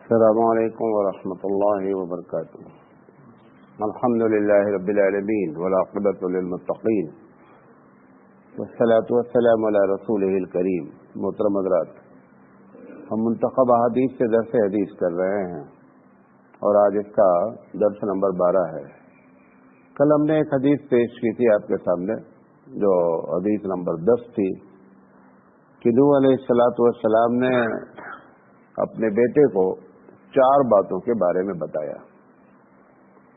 السلام علیکم ورحمۃ اللہ وبرکاتہ۔ الحمد للہ رب العالمین والعاقبۃ للمتقین والصلاۃ والسلام علی رسولہ الکریم۔ محترم حضرات، ہم منتخب احادیث سے درس حدیث کر رہے ہیں اور آج اس کا درس نمبر 12 ہے۔ کل ہم نے ایک حدیث پیش کی تھی آپ کے سامنے جو حدیث نمبر 10 تھی کہ نوح علیہ السلام نے اپنے بیٹے کو 4 باتوں کے بارے میں بتایا۔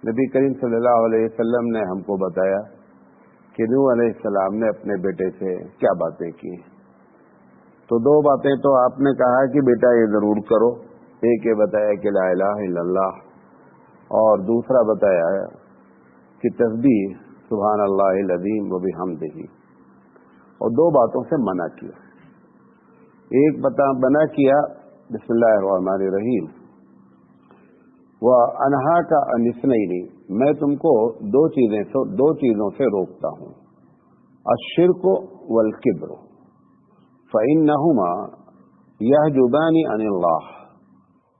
نبی کریم صلی اللہ علیہ وسلم نے ہم کو بتایا کہ نوح علیہ السلام نے اپنے بیٹے سے کیا باتیں کی۔ تو 2 باتیں تو آپ نے کہا کہ بیٹا یہ ضرور کرو، ایک یہ بتایا کہ لا الہ الا اللہ، اور دوسرا بتایا کہ تسبیح سبحان اللہ العظیم و بحمدہ، اور 2 باتوں سے منع کیا۔ ایک منع کیا بسم اللہ الرحمن الرحیم وَأَنْهَاكَ عَنِ اثْنَيْنِ، میں تم کو 2 چیزوں سے روکتا ہوں، الشرک والکبر فَإِنَّهُمَا يَحْجُبَانِ عَنِ اللَّهِ،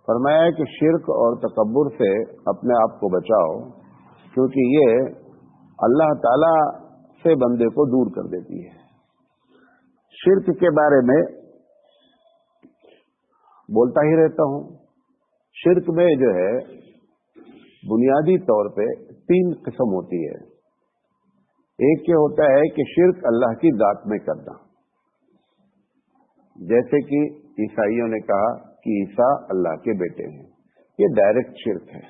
فرمایا کہ شرک اور تکبر سے اپنے آپ کو بچاؤ، کیونکہ یہ اللہ تعالی سے بندے کو دور کر دیتی ہے۔ شرک کے بارے میں بولتا ہی رہتا ہوں۔ شرک میں جو ہے بنیادی طور پہ 3 قسم ہوتی ہے۔ ایک یہ ہوتا ہے کہ شرک اللہ کی ذات میں کرنا، جیسے کہ عیسائیوں نے کہا کہ عیسیٰ اللہ کے بیٹے ہیں، یہ ڈائریکٹ شرک ہے۔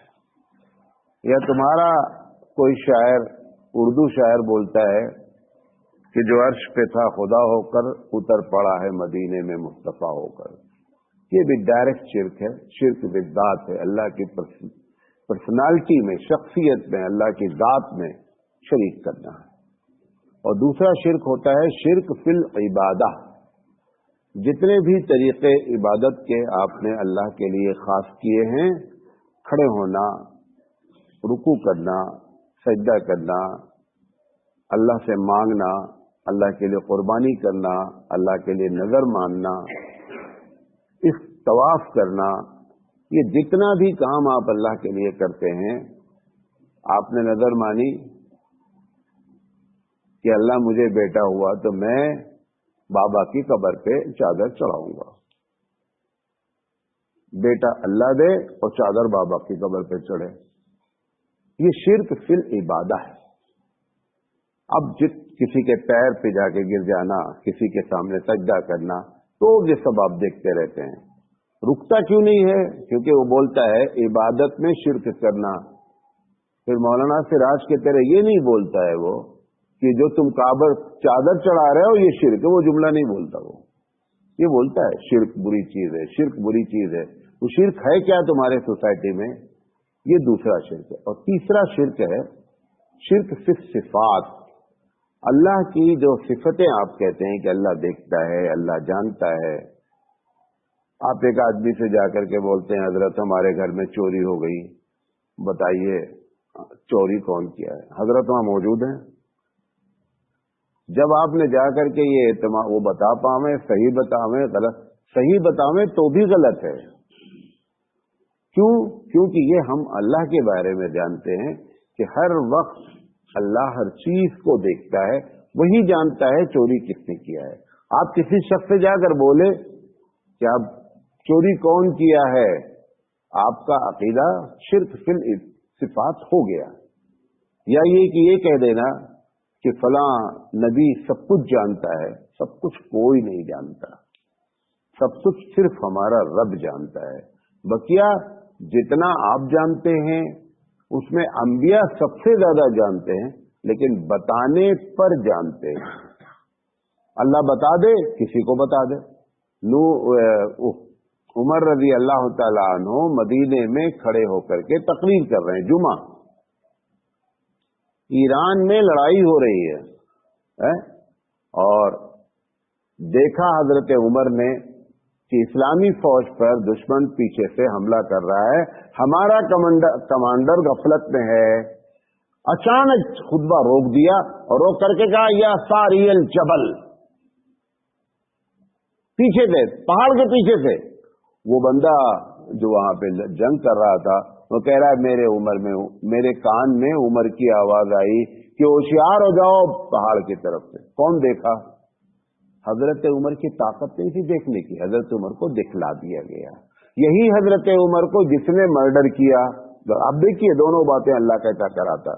یا تمہارا کوئی شاعر، اردو شاعر بولتا ہے کہ جو عرش پہ تھا خدا ہو کر اتر پڑا ہے مدینے میں مصطفیٰ ہو کر، یہ بھی ڈائریکٹ شرک ہے۔ شرک بالذات ہے، اللہ کی پرسنالٹی میں، شخصیت میں، اللہ کی ذات میں شریک کرنا ہے۔ اور دوسرا شرک ہوتا ہے شرک فی العبادہ، جتنے بھی طریقے عبادت کے آپ نے اللہ کے لیے خاص کیے ہیں، کھڑے ہونا، رکوع کرنا، سجدہ کرنا، اللہ سے مانگنا، اللہ کے لیے قربانی کرنا، اللہ کے لیے نظر ماننا، اس طواف کرنا، یہ جتنا بھی کام آپ اللہ کے لیے کرتے ہیں، آپ نے نظر مانی کہ اللہ مجھے بیٹا ہوا تو میں بابا کی قبر پہ چادر چڑھاؤں گا، بیٹا اللہ دے اور چادر بابا کی قبر پہ چڑھے، یہ شرک فی العبادہ ہے۔ اب کسی کے پیر پہ جا کے گر جانا، کسی کے سامنے سجدہ کرنا، تو یہ سب آپ دیکھتے رہتے ہیں۔ رکتا کیوں نہیں ہے؟ کیونکہ وہ بولتا ہے عبادت میں شرک کرنا۔ پھر مولانا سراج کے طرح یہ نہیں بولتا ہے وہ کہ جو تم چادر چڑھا رہے ہو یہ شرک ہے، وہ جملہ نہیں بولتا، وہ یہ بولتا ہے شرک بری چیز ہے، شرک بری چیز ہے۔ وہ شرک ہے کیا تمہارے سوسائٹی میں؟ یہ دوسرا شرک ہے۔ اور تیسرا شرک ہے شرک فی الصفات، اللہ کی جو صفتیں آپ کہتے ہیں کہ اللہ دیکھتا ہے، اللہ جانتا ہے۔ آپ ایک آدمی سے جا کر کے بولتے ہیں حضرت ہمارے گھر میں چوری ہو گئی، بتائیے چوری کون کیا ہے؟ حضرت وہاں موجود ہیں؟ جب آپ نے جا کر کے یہ وہ بتا پاویں، صحیح بتاویں، غلط صحیح بتاویں تو بھی غلط ہے۔ کیونکہ یہ ہم اللہ کے بارے میں جانتے ہیں کہ ہر وقت اللہ ہر چیز کو دیکھتا ہے، وہی جانتا ہے چوری کس نے کیا ہے۔ آپ کسی شخص سے جا کر بولے کہ آپ چوری کون کیا ہے، آپ کا عقیدہ شرک فی الصفات ہو گیا۔ یا یہ کہ یہ کہہ دینا کہ فلاں نبی سب کچھ جانتا ہے، سب کچھ کوئی نہیں جانتا، سب کچھ صرف ہمارا رب جانتا ہے۔ بقیہ جتنا آپ جانتے ہیں اس میں انبیاء سب سے زیادہ جانتے ہیں، لیکن بتانے پر جانتے ہیں۔ اللہ بتا دے، کسی کو بتا دے۔ عمر رضی اللہ تعالیٰ عنہ مدینے میں کھڑے ہو کر کے تقریر کر رہے ہیں جمعہ، ایران میں لڑائی ہو رہی ہے، اور دیکھا حضرت عمر نے کہ اسلامی فوج پر دشمن پیچھے سے حملہ کر رہا ہے، ہمارا کمانڈر غفلت میں ہے۔ اچانک خطبہ روک دیا اور روک کر کے کہا یا ساری الجبل، پیچھے سے پہاڑ کے پیچھے سے وہ بندہ جو وہاں پہ جنگ کر رہا تھا وہ کہہ رہا ہے میرے عمر میں میرے کان میں عمر کی آواز آئی کہ ہوشیار ہو جاؤ پہاڑ کی طرف سے. کون دیکھا؟ حضرت عمر کی طاقت نہیں تھی دیکھنے کی، حضرت عمر کو دکھلا دیا گیا. یہی حضرت عمر کو جس نے مرڈر کیا، اب دیکھیے دونوں باتیں اللہ کہتا کراتا،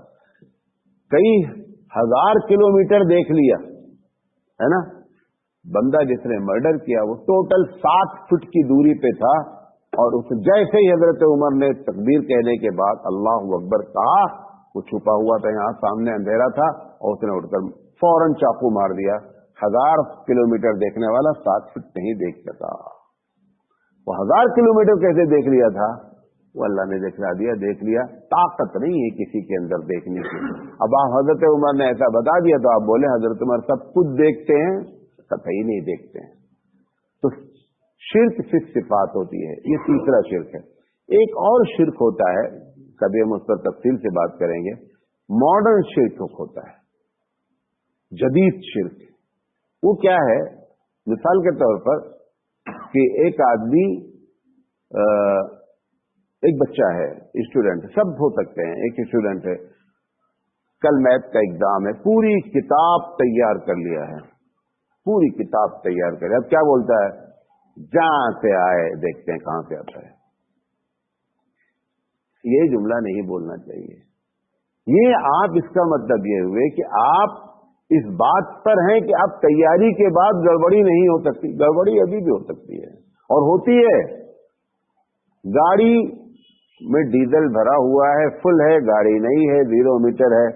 کئی ہزار کلومیٹر دیکھ لیا ہے نا. بندہ جس نے مرڈر کیا وہ ٹوٹل 7 فٹ کی دوری پہ تھا، اور اس جیسے ہی حضرت عمر نے تکبیر کہنے کے بعد اللہ اکبر کہا، وہ چھپا ہوا تھا یہاں سامنے اندھیرا تھا، اور اس نے اٹھ کر فوراً چاقو مار دیا. 1000 کلومیٹر دیکھنے والا 7 فٹ نہیں دیکھ سکا. وہ 1000 کلومیٹر کیسے دیکھ لیا تھا؟ وہ اللہ نے دکھلا دیا، دیکھ لیا. طاقت نہیں ہے کسی کے اندر دیکھنے کی. اب آپ حضرت عمر نے ایسا بتا دیا تو آپ بولے حضرت عمر سب کچھ دیکھتے ہیں؟ قطعی نہیں دیکھتے ہیں. تو شرک 6 صفات ہوتی ہے، یہ تیسرا شرک ہے. ایک اور شرک ہوتا ہے، کبھی ہم اس پر تفصیل سے بات کریں گے. ماڈرن شرک ہوتا ہے، جدید شرک. وہ کیا ہے؟ مثال کے طور پر کہ ایک آدمی، ایک بچہ ہے، اسٹوڈنٹ، سب ہو سکتے ہیں، ایک اسٹوڈنٹ ہے، کل میتھ کا ایگزام ہے، پوری کتاب تیار کر لیا ہے، پوری کتاب تیار کر. اب کیا بولتا ہے؟ جہاں سے آئے دیکھتے ہیں کہاں سے آتا ہے. یہ جملہ نہیں بولنا چاہیے. یہ آپ اس کا مطلب یہ ہوئے کہ آپ اس بات پر ہیں کہ اب تیاری کے بعد گڑبڑی نہیں ہو سکتی. گڑبڑی ابھی بھی ہو سکتی ہے اور ہوتی ہے. گاڑی میں ڈیزل بھرا ہوا ہے، فل ہے، گاڑی نہیں ہے، 0 میٹر ہے،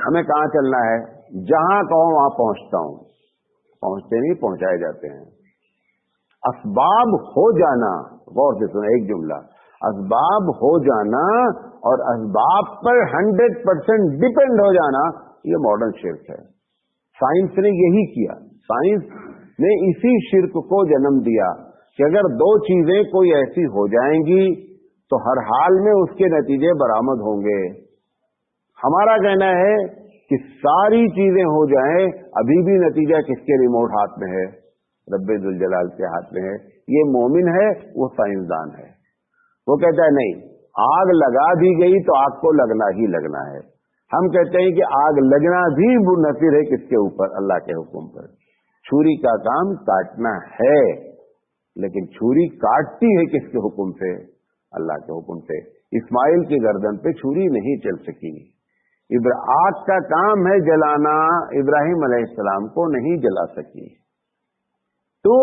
ہمیں کہاں چلنا ہے؟ جہاں کہو وہاں پہنچتا ہوں. پہنچتے نہیں، پہنچائے جاتے ہیں. اسباب ہو جانا، غور سے سنیں ایک جملہ، اسباب ہو جانا اور اسباب پر 100% ڈپینڈ ہو جانا، یہ ماڈرن شرک ہے. سائنس نے یہی کیا. سائنس نے اسی شرک کو جنم دیا کہ اگر 2 چیزیں کوئی ایسی ہو جائیں گی تو ہر حال میں اس کے نتیجے برآمد ہوں گے. ہمارا کہنا ہے کہ ساری چیزیں ہو جائیں، ابھی بھی نتیجہ کس کے ریموٹ ہاتھ میں ہے؟ رب ذوالجلال کے ہاتھ میں ہے. یہ مومن ہے، وہ سائنسدان ہے. وہ کہتا ہے نہیں، آگ لگا دی گئی تو آگ کو لگنا ہی لگنا ہے. ہم کہتے ہیں کہ آگ لگنا بھی منحصر ہے کس کے اوپر؟ اللہ کے حکم پر. چھری کا کام کاٹنا ہے، لیکن چھری کاٹتی ہے کس کے حکم سے؟ اللہ کے حکم سے. اسماعیل کی گردن پہ چھری نہیں چل سکی. آگ کا کام ہے جلانا، ابراہیم علیہ السلام کو نہیں جلا سکی. تو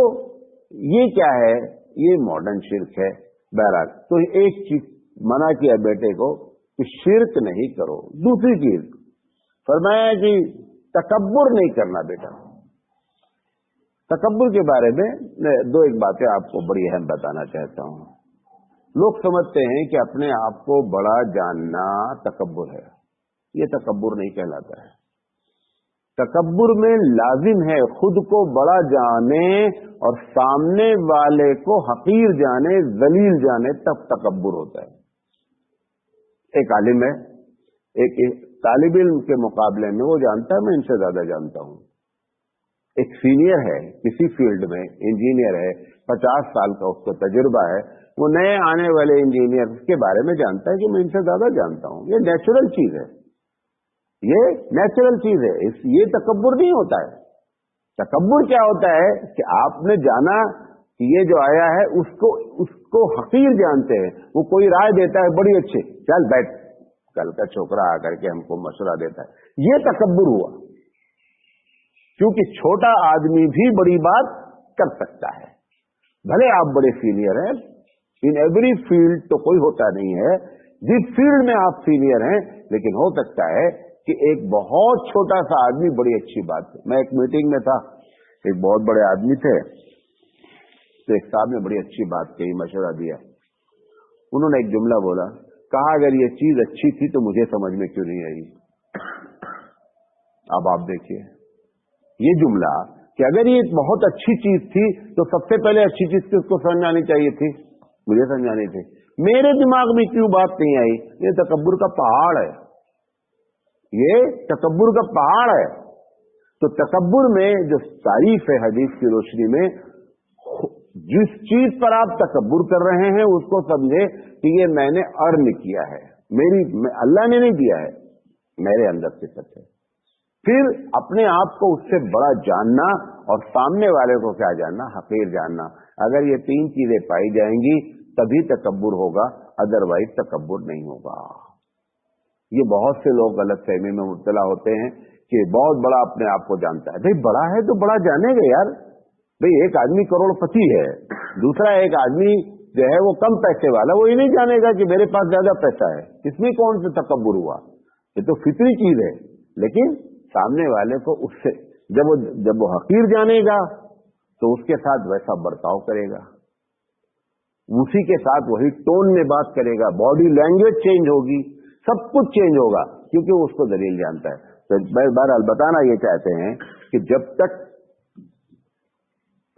یہ کیا ہے؟ یہ ماڈرن شرک ہے. بہرحال تو ایک چیز منع کیا بیٹے کو کہ شرک نہیں کرو. دوسری چیز فرمایا کہ تکبر نہیں کرنا بیٹا. تکبر کے بارے میں 2 باتیں آپ کو بڑی اہم بتانا چاہتا ہوں. لوگ سمجھتے ہیں کہ اپنے آپ کو بڑا جاننا تکبر ہے. یہ تکبر نہیں کہلاتا ہے. تکبر میں لازم ہے خود کو بڑا جانے اور سامنے والے کو حقیر جانے، ذلیل جانے، تب تکبر ہوتا ہے. ایک عالم ہے، ایک طالب علم کے مقابلے میں وہ جانتا ہے میں ان سے زیادہ جانتا ہوں. ایک سینئر ہے کسی فیلڈ میں، انجینئر ہے، 50 سال کا اس کو تجربہ ہے. وہ نئے آنے والے انجینئر کے بارے میں جانتا ہے کہ میں ان سے زیادہ جانتا ہوں. یہ نیچرل چیز ہے، یہ نیچرل چیز ہے. یہ تکبر نہیں ہوتا ہے. تکبر کیا ہوتا ہے کہ آپ نے جانا کہ یہ جو آیا ہے اس کو حقیر جانتے ہیں. وہ کوئی رائے دیتا ہے بڑی اچھی، چل بیٹھ، کل کا چھوکرا آ کر کے ہم کو مشورہ دیتا ہے. یہ تکبر ہوا، کیونکہ چھوٹا آدمی بھی بڑی بات کر سکتا ہے. بھلے آپ بڑے سینئر ہیں، ان ایوری فیلڈ تو کوئی ہوتا نہیں ہے. جس فیلڈ میں آپ سینئر ہیں، لیکن ہو سکتا ہے کہ ایک بہت چھوٹا سا آدمی بڑی اچھی بات ہے. میں ایک میٹنگ میں تھا، ایک بہت بڑے آدمی تھے، تو ایک صاحب نے بڑی اچھی بات کہی، مشورہ دیا. انہوں نے ایک جملہ بولا، کہا اگر یہ چیز اچھی تھی تو مجھے سمجھ میں کیوں نہیں آئی؟ اب آپ دیکھیے یہ جملہ کہ اگر یہ بہت اچھی چیز تھی تو سب سے پہلے اچھی چیز کس کو سمجھ آنی چاہیے تھی؟ مجھے سمجھانی تھی. میرے دماغ میں کیوں بات نہیں آئی؟ یہ تکبر کا پہاڑ ہے، یہ تکبر کا پہاڑ ہے. تو تکبر میں جو تعریف ہے حدیث کی روشنی میں، जिस चीज पर आप तकब्बुर कर रहे हैं उसको समझे कि ये मैंने अर्न किया है, अल्लाह ने नहीं दिया है, मेरे अंदर सिफत है। फिर अपने आप को उससे बड़ा जानना और सामने वाले को क्या जानना, हकीर जानना। अगर ये तीन चीजें पाई जाएंगी तभी तकब्बुर होगा, अदरवाइज तकब्बुर नहीं होगा। ये बहुत से लोग गलत फहमी में मुब्तला होते हैं कि बहुत बड़ा अपने आप को जानता है। भाई बड़ा है तो बड़ा जानेगा यार। भाई एक आदमी करोड़पति है, दूसरा एक आदमी जो है वो कम पैसे वाला, वो ये नहीं जानेगा कि मेरे पास ज्यादा पैसा है। इसमें कौन सा तकब्बुर हुआ? ये तो फितरी चीज है। लेकिन सामने वाले को उससे जब वो हकीर जानेगा तो उसके साथ वैसा बर्ताव करेगा, उसी के साथ वही टोन में बात करेगा, बॉडी लैंग्वेज चेंज होगी, सब कुछ चेंज होगा, क्योंकि वो उसको दलील जानता है। तो बहरहाल बताना ये चाहते हैं कि जब तक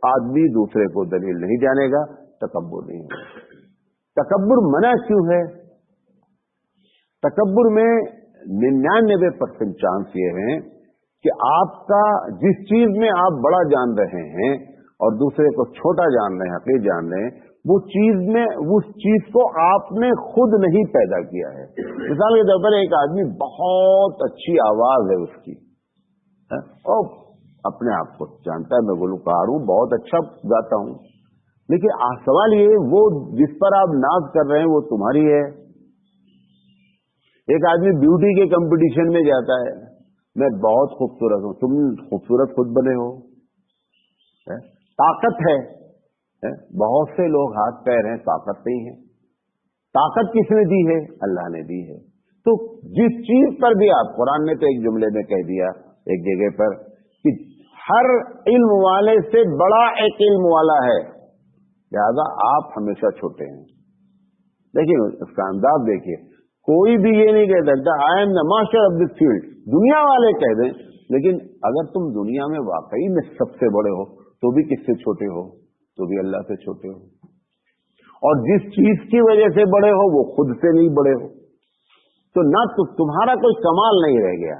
आदमी दूसरे को दलील नहीं जानेगा तकब्बुर नहीं होगा। तकब्बुर मना क्यों है? तकब्बुर में 99% चांस ये है कि आपका जिस चीज में आप बड़ा जान रहे हैं और दूसरे को छोटा जान रहे हैं, हकीर जान रहे हैं, उस चीज को आपने खुद नहीं पैदा किया है। मिसाल के तौर पर एक आदमी बहुत अच्छी आवाज है उसकी, और अपने आप को जानता है मैं गुलकार हूं, बहुत अच्छा गाता हूं, लेकिन सवाल ये वो जिस पर आप नाज कर रहे हैं वो तुम्हारी है। एक आदमी ब्यूटी के कंपटीशन में जाता है, मैं बहुत खूबसूरत हूं, तुम खूबसूरत खुद बने हो। ताकत है, बहुत से लोग हाथ पैर हैं, ताकत नहीं है। ताकत किसने दी है? अल्लाह ने दी है। तो जिस चीज पर भी आप, कुरान ने तो एक जुमले में कह दिया एक जगह पर कि हर इल्म वाले से बड़ा एक इल्म वाला है, लिहाजा आप हमेशा छोटे हैं। देखिए उसका अंदाज देखिए, कोई भी ये नहीं कह सकता I am the master of this field, दुनिया वाले कह दें, लेकिन अगर तुम दुनिया में वाकई में सबसे बड़े हो तो भी किससे छोटे हो? तो भी अल्लाह से छोटे हो। और जिस चीज की वजह से बड़े हो वो खुद से नहीं बड़े हो, तो ना तो तुम्हारा कोई कमाल नहीं रह गया।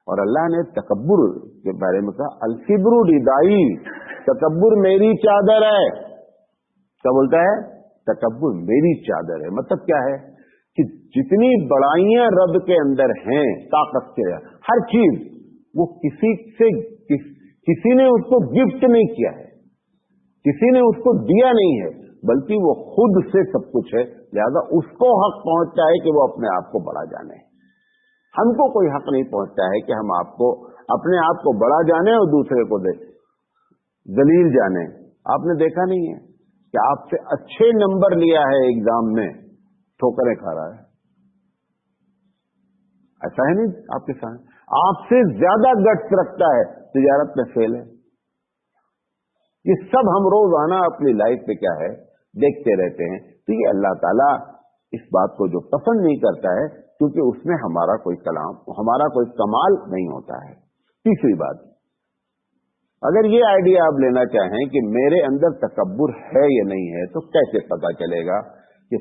और अल्लाह ने तकब्बुर के बारे में कहा अल-किब्रु रिदाई, तकब्बुर मेरी चादर है। क्या बोलता है? तकब्बुर मेरी चादर है। मतलब क्या है कि जितनी बड़ाइयां रब के अंदर हैं, ताकत के हर चीज, वो किसी ने उसको गिफ्ट नहीं किया है, किसी ने उसको दिया नहीं है, बल्कि वो खुद से सब कुछ है। लिहाजा उसको हक पहुंचता है कि वो अपने आप को बड़ा जाने। हमको कोई हक नहीं पहुंचता है कि हम अपने आप को बड़ा जाने और दूसरे को दलील जाने। आपने देखा नहीं है कि आपसे अच्छे नंबर लिया है एग्जाम में, ठोकरें खा रहा है? ऐसा है नहीं आपके साथ? आपसे ज्यादा गट्स रखता है, तिजारत में फेल है। ये सब हम रोजाना अपनी लाइफ में क्या है देखते रहते हैं। तो ये अल्लाह ताला इस बात को जो पसंद नहीं करता है, क्योंकि उसमें हमारा कोई कमाल नहीं होता है। तीसरी बात, अगर ये आइडिया आप लेना चाहें कि मेरे अंदर तकब्बुर है या नहीं है, तो कैसे पता चलेगा कि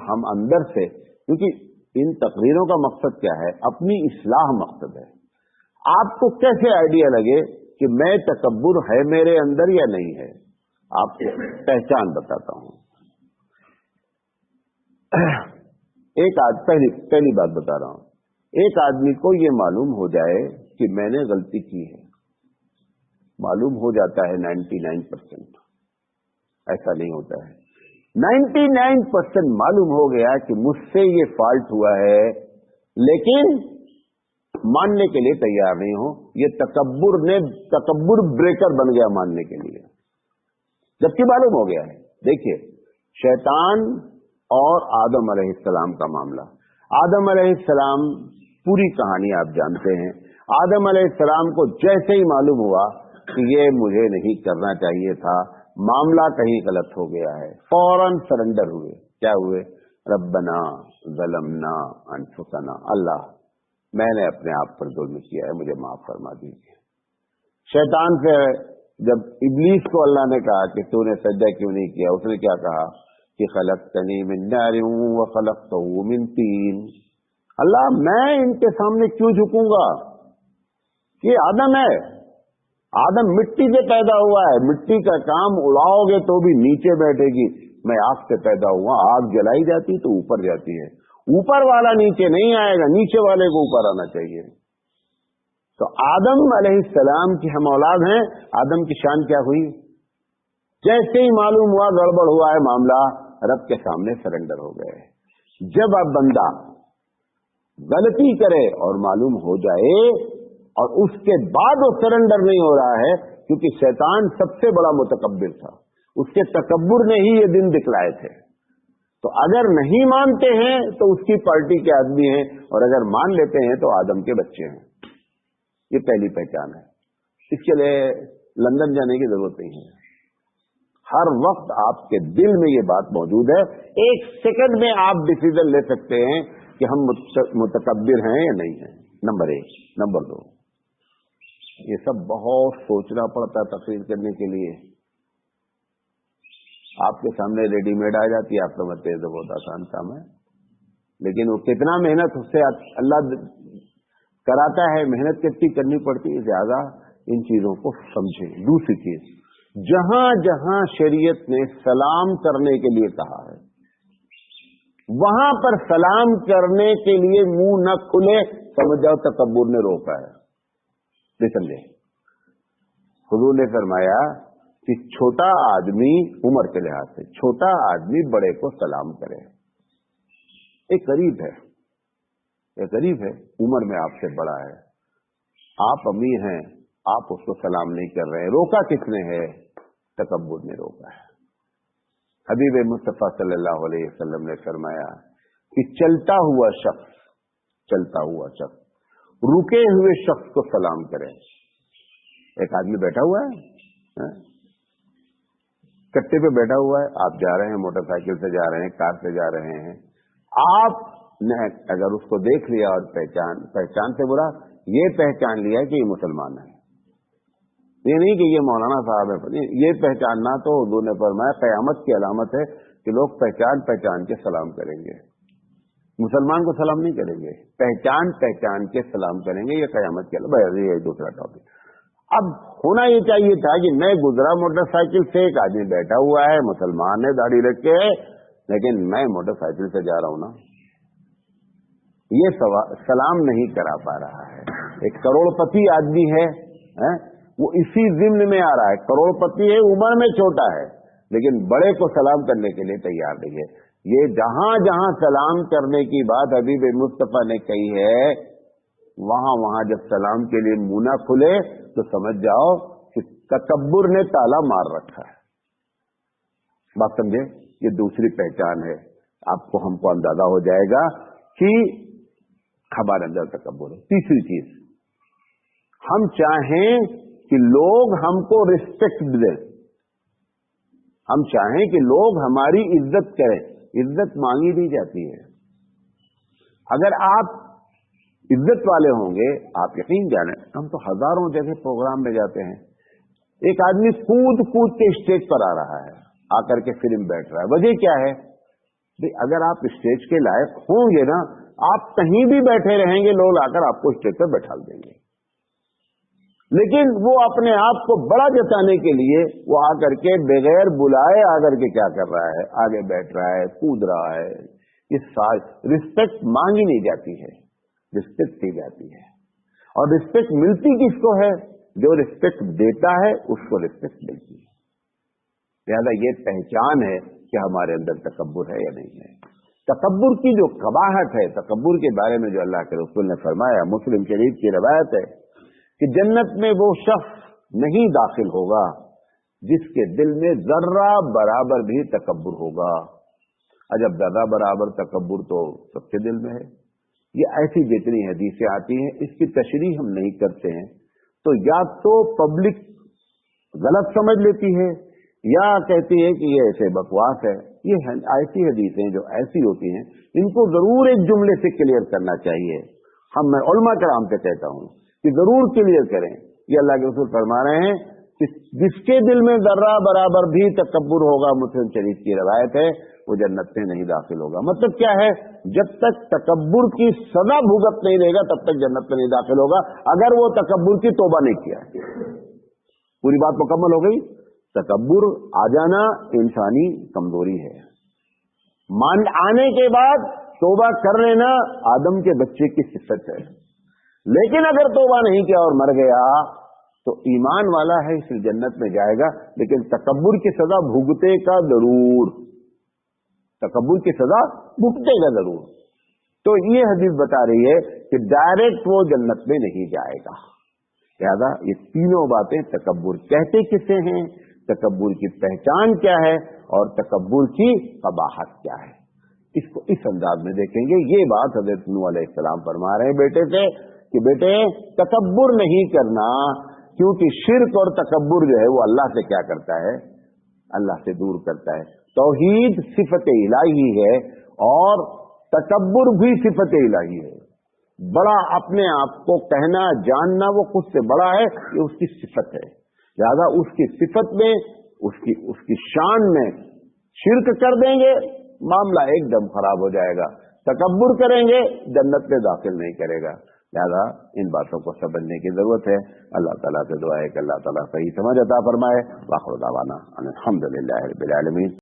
हम अंदर से, क्योंकि इन तकरीरों का मकसद क्या है? अपनी इस्लाह मकसद है। आपको कैसे आइडिया लगे कि मैं तकब्बुर है मेरे अंदर या नहीं है? आपको पहचान बताता हूं। पहली बात बता रहा हूं, एक आदमी को ये मालूम हो जाए कि मैंने गलती की है, मालूम हो जाता है 99%, ऐसा नहीं होता है। 99% मालूम हो गया कि मुझसे ये फॉल्ट हुआ है, लेकिन मानने के लिए तैयार नहीं हो। ये तकब्बुर ब्रेकर बन गया मानने के लिए, जबकि मालूम हो गया है। देखिए शैतान और आदम अलैहिस्सलाम का मामला। आदम अलैहिस्सलाम, पूरी कहानी आप जानते हैं। आदम अलैहिस्सलाम को जैसे ही मालूम हुआ कि ये मुझे नहीं करना चाहिए था, मामला कहीं गलत हो गया है, फौरन सरेंडर हुए। क्या हुए? रब्बना ज़लमना अनफुसना, अल्लाह मैंने अपने आप पर जुल्म किया है, मुझे माफ फरमा दीजिए। शैतान से जब इब्लीस को अल्लाह ने कहा कि तूने सजदा क्यों नहीं किया, उसने क्या कहा कि खलक़तनी मिन नारिन व खलक़तहू मिन तीन। अल्लाह मैं इनके सामने क्यों झुकूंगा? ये आदम है, आदम मिट्टी से पैदा हुआ है, मिट्टी का काम उड़ाओगे तो भी नीचे बैठेगी। मैं आग से पैदा हुआ, आग जलाई जाती तो ऊपर जाती है, ऊपर वाला नीचे नहीं आएगा, नीचे वाले को ऊपर आना चाहिए। तो आदम अलैहिस्सलाम की हम औलाद हैं। आदम की शान क्या हुई? जैसे ही मालूम हुआ गड़बड़ हुआ है मामला, रब के सामने सरेंडर हो गए। जब अब बंदा गलती करे और मालूम हो जाए और उसके बाद वो सरेंडर नहीं हो रहा है, क्योंकि शैतान सबसे बड़ा मुतकब्बिर था, उसके तकब्बुर ने ही ये दिन दिखलाए थे। तो अगर नहीं मानते हैं तो उसकी पार्टी के आदमी हैं, और अगर मान लेते हैं तो आदम के बच्चे हैं। ये पहली पहचान है। इसके लिए लंदन जाने की जरूरत नहीं है, हर वक्त आपके दिल में ये बात मौजूद है। एक सेकंड में आप डिसीजन ले सकते हैं कि हम मुतकब्बिर हैं या नहीं हैं। नंबर 1। नंबर 2, ये सब बहुत सोचना पड़ता है तकरीर करने के लिए। आपके सामने रेडीमेड आ जाती है, आप समझते हैं तो बहुत आसान काम है, लेकिन वो कितना मेहनत उससे अल्लाह कराता है, मेहनत कितनी करनी पड़ती है, ज्यादा इन चीजों को समझें। दूसरी चीज, जहां जहां शरीयत ने सलाम करने के लिए कहा है, वहां पर सलाम करने के लिए मुंह न खुले, समझ जाओ तकब्बुर ने रोका है। समझे? हुजूर ने फरमाया कि छोटा आदमी, उम्र के लिहाज से छोटा आदमी बड़े को सलाम करे। एक करीब है, एक करीब है, उम्र में आपसे बड़ा है, आप अमीर हैं, आप उसको सलाम नहीं कर रहे हैं, रोका किसने है? तकब्बुर ने रोका है। हबीब मुस्तफा सल्लल्लाहु अलैहि वसल्लम ने फरमाया कि चलता हुआ शख्स रुके हुए शख्स को सलाम करे। एक आदमी बैठा हुआ है, कट्टे पे बैठा हुआ है, आप जा रहे हैं, मोटरसाइकिल से जा रहे हैं, कार से जा रहे हैं, आपने अगर उसको देख लिया और पहचान से बोला, ये पहचान लिया कि ये मुसलमान है, ये नहीं कि ये मौलाना साहब है, ये पहचानना तो हुजूर ने फरमाया कयामत की अलामत है कि लोग पहचान के सलाम करेंगे। मुसलमान को सलाम नहीं करेंगे, पहचान के सलाम करेंगे, ये कयामत की अलामत। ये दूसरा टॉपिक। अब होना ये चाहिए था कि मैं गुजरा मोटरसाइकिल से, एक आदमी बैठा हुआ है, मुसलमान है, दाढ़ी रख के, लेकिन मैं मोटरसाइकिल से जा रहा हूं ना, ये सलाम नहीं करा पा रहा है। एक करोड़पति आदमी है, वो इसी जिम्न में आ रहा है, करोड़पति है, उम्र में छोटा है, लेकिन बड़े को सलाम करने के लिए तैयार नहीं है। ये जहां जहां सलाम करने की बात हबीब मुस्तफा ने कही है, वहां वहां जब सलाम के लिए मुंह ना खुले तो समझ जाओ कि तकब्बुर ने ताला मार रखा है। बात समझे? ये दूसरी पहचान है, आपको हमको अंदाजा हो जाएगा कि हमारे अंदर तकब्बुर है। तीसरी चीज, हम चाहें कि लोग हमको रिस्पेक्ट दें, हम चाहें कि लोग हमारी इज्जत करें। इज्जत मांगी नहीं जाती है। अगर आप इज्जत वाले होंगे, आप यकीन जाने, हम तो हजारों जगह प्रोग्राम में जाते हैं, एक आदमी कूद के स्टेज पर आ रहा है, आकर के फिल्म बैठ रहा है, वजह क्या है? भाई अगर आप स्टेज के लायक होंगे ना, आप कहीं भी बैठे रहेंगे, लोग आकर आपको स्टेज पर बैठा देंगे। लेकिन वो अपने आप को बड़ा जताने के लिए वो आकर के बगैर बुलाए आकर के क्या कर रहा है? आगे बैठ रहा है, कूद रहा है। इस रिस्पेक्ट मांगी नहीं जाती है, रिस्पेक्ट दी जाती है। और रिस्पेक्ट मिलती किसको है? जो रिस्पेक्ट देता है उसको रिस्पेक्ट मिलती है। लिहाजा ये पहचान है कि हमारे अंदर तकब्बुर है या नहीं है। तकब्बुर की जो कबाहट है, तकब्बुर के बारे में जो अल्लाह के रसूल ने फरमाया, मुस्लिम शरीफ की रवायत है कि जन्नत में वो शख्स नहीं दाखिल होगा जिसके दिल में जर्रा बराबर भी तकब्बुर होगा। अजब, जर्रा बराबर तकब्बुर तो सबके दिल में है। ये ऐसी जितनी हदीसें आती हैं, इसकी तशरीह हम नहीं करते हैं, तो या तो पब्लिक गलत समझ लेती है या कहती है कि ये ऐसे बकवास है। ये ऐसी हदीसें जो ऐसी होती हैं, इनको जरूर एक जुमले से क्लियर करना चाहिए। मैं उलमा कराम से कहता हूं कि जरूर क्लियर करें। ये अल्लाह के रसूल फरमा रहे हैं कि जिसके दिल में जर्रा बराबर भी तकब्बुर होगा, मुस्लिम शरीफ की रवायत है, वो जन्नत में नहीं दाखिल होगा। मतलब क्या है? जब तक तकब्बुर की सजा भुगत नहीं रहेगा तब तक जन्नत में नहीं दाखिल होगा, अगर वो तकब्बुर की तौबा नहीं किया है। पूरी बात मुकम्मल हो गई। तकब्बुर आ जाना इंसानी कमजोरी है। मान आने के बाद तौबा कर लेना आदम के बच्चे की सिफत है। लेकिन अगर तौबा नहीं किया और मर गया तो ईमान वाला है, इस जन्नत में जाएगा, लेकिन तकब्बुर की सजा भुगतेगा जरूर, तकब्बुर की सजा भुगतेगा जरूर। तो ये हदीस बता रही है कि डायरेक्ट वो जन्नत में नहीं जाएगा। लिहाजा ये तीनों बातें तकब्बुर कहते किसे हैं, तकब्बुर की पहचान क्या है और तकब्बुर की कबाहत क्या है, इसको इस अंदाज में देखेंगे। ये बात हज़रत नूह अलैहिस्सलाम फरमा रहे हैं बेटे से कि बेटे तकब्बुर नहीं करना, क्योंकि शिर्क और तकब्बुर जो है वो अल्लाह से क्या करता है, अल्लाह से दूर करता है। तौहीद सिफत इलाही है और तकब्बुर भी सिफत इलाही है। बड़ा अपने आप को कहना जानना वो खुद से बड़ा है, ये उसकी सिफत है। लिहाजा उसकी सिफत में उसकी शान में शिर्क कर देंगे मामला एकदम खराब हो जाएगा। तकब्बुर करेंगे जन्नत में दाखिल नहीं करेगा। लिहाजा इन बातों को समझने की जरूरत है। अल्लाह ताला से दुआ है कि अल्लाह ताला सही समझ अता फरमाए। वाखिर दावाना अल्हम्दुलिल्लाहि रब्बिल आलमीन।